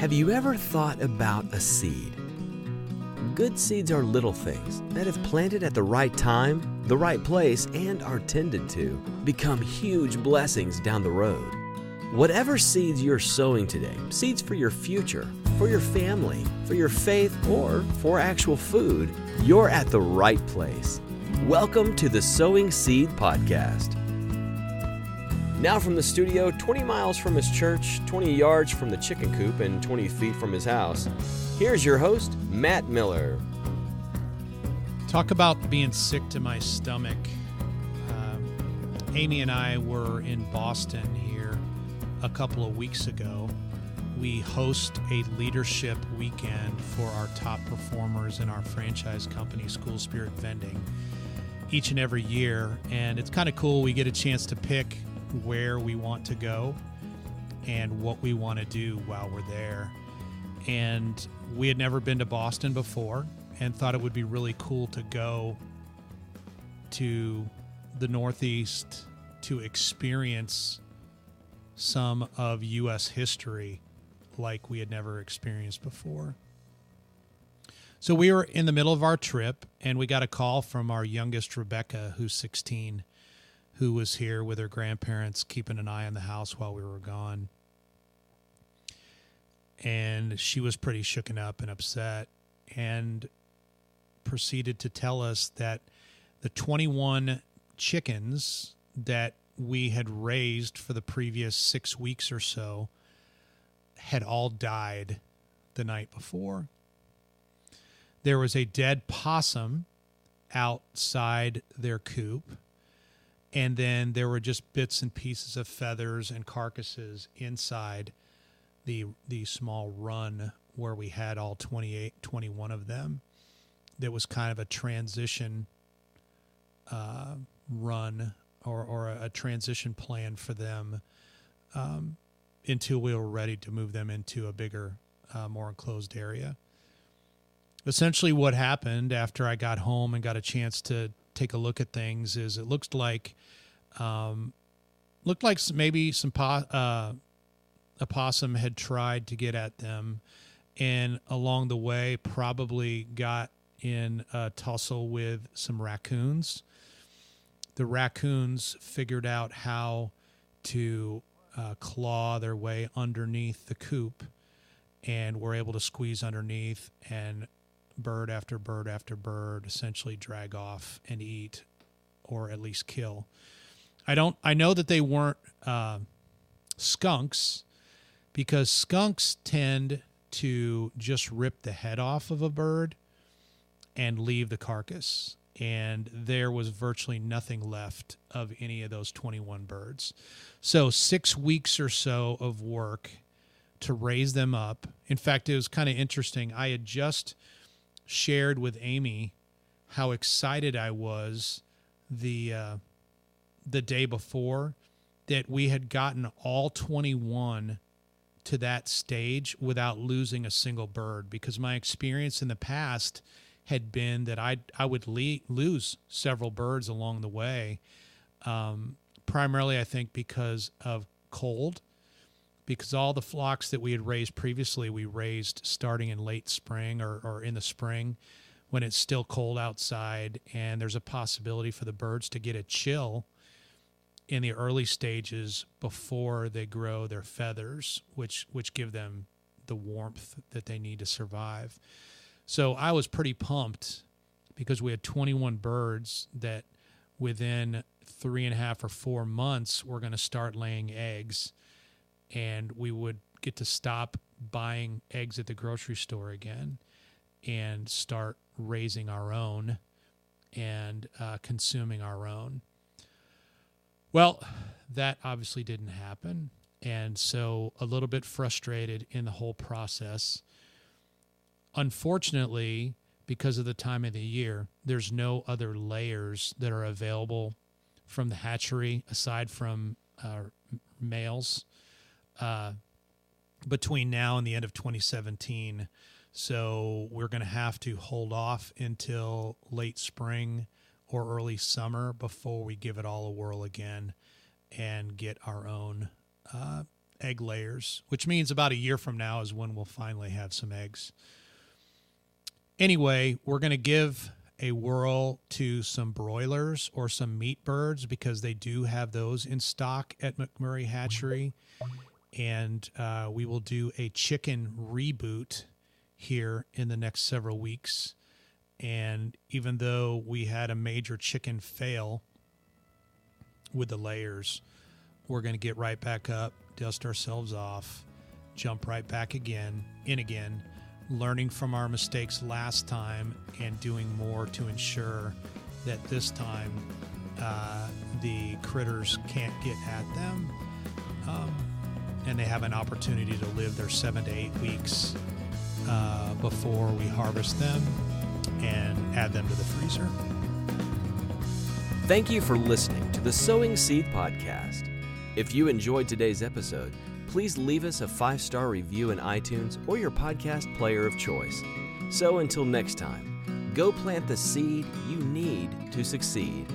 Have you ever thought about a seed? Good seeds are little things that, if planted at the right time, the right place, and are tended to, become huge blessings down the road. Whatever seeds you're sowing today, seeds for your future, for your family, for your faith, or for actual food, you're at the right place. Welcome to the Sowing Seed Podcast. Now from the studio, 20 miles from his church, 20 yards from the chicken coop, and 20 feet from his house, here's your host, Matt Miller. Talk about being sick to my stomach. Amy and I were in Boston here a couple of weeks ago. We host a leadership weekend for our top performers in our franchise company, School Spirit Vending, each and every year. And it's kind of cool. We get a chance to pick where we want to go and what we want to do while we're there. And we had never been to Boston before and thought it would be really cool to go to the Northeast to experience some of U.S. history like we had never experienced before. So we were in the middle of our trip, and we got a call from our youngest, Rebecca, who's 16, who was here with her grandparents keeping an eye on the house while we were gone. And she was pretty shooken up and upset and proceeded to tell us that the 21 chickens that we had raised for the previous 6 weeks or so had all died the night before. There was a dead possum outside their coop, and then there were just bits and pieces of feathers and carcasses inside the small run where we had all 21 of them. That was kind of a transition run or a transition plan for them until we were ready to move them into a bigger, more enclosed area. Essentially what happened after I got home and got a chance to take a look at things is it looked like maybe a possum had tried to get at them, and along the way probably got in a tussle with some raccoons. The raccoons figured out how to claw their way underneath the coop and were able to squeeze underneath, and bird after bird after bird essentially drag off and eat, or at least kill. I know that they weren't skunks, because skunks tend to just rip the head off of a bird and leave the carcass. And there was virtually nothing left of any of those 21 birds. So 6 weeks or so of work to raise them up. In fact, it was kind of interesting. I had just shared with Amy how excited I was the day before that we had gotten all 21 to that stage without losing a single bird, because my experience in the past had been that I would lose several birds along the way, primarily I think because of cold, because all the flocks that we had raised previously, we raised starting in late spring or in the spring when it's still cold outside, and there's a possibility for the birds to get a chill in the early stages before they grow their feathers, which give them the warmth that they need to survive. So I was pretty pumped because we had 21 birds that within 3.5 or 4 months were going to start laying eggs, and we would get to stop buying eggs at the grocery store again and start raising our own and consuming our own. Well, that obviously didn't happen, and so a little bit frustrated in the whole process. Unfortunately, because of the time of the year, there's no other layers that are available from the hatchery aside from males between now and the end of 2017. So we're going to have to hold off until late spring or early summer before we give it all a whirl again and get our own egg layers, which means about a year from now is when we'll finally have some eggs. Anyway, we're going to give a whirl to some broilers or some meat birds because they do have those in stock at McMurray Hatchery. And we will do a chicken reboot here in the next several weeks. And even though we had a major chicken fail with the layers, we're going to get right back up, dust ourselves off, jump right back again, learning from our mistakes last time and doing more to ensure that this time the critters can't get at them, and they have an opportunity to live their 7 to 8 weeks before we harvest them and add them to the freezer. Thank you for listening to the Sowing Seed Podcast. If you enjoyed today's episode, please leave us a 5-star review in iTunes or your podcast player of choice. So until next time, go plant the seed you need to succeed.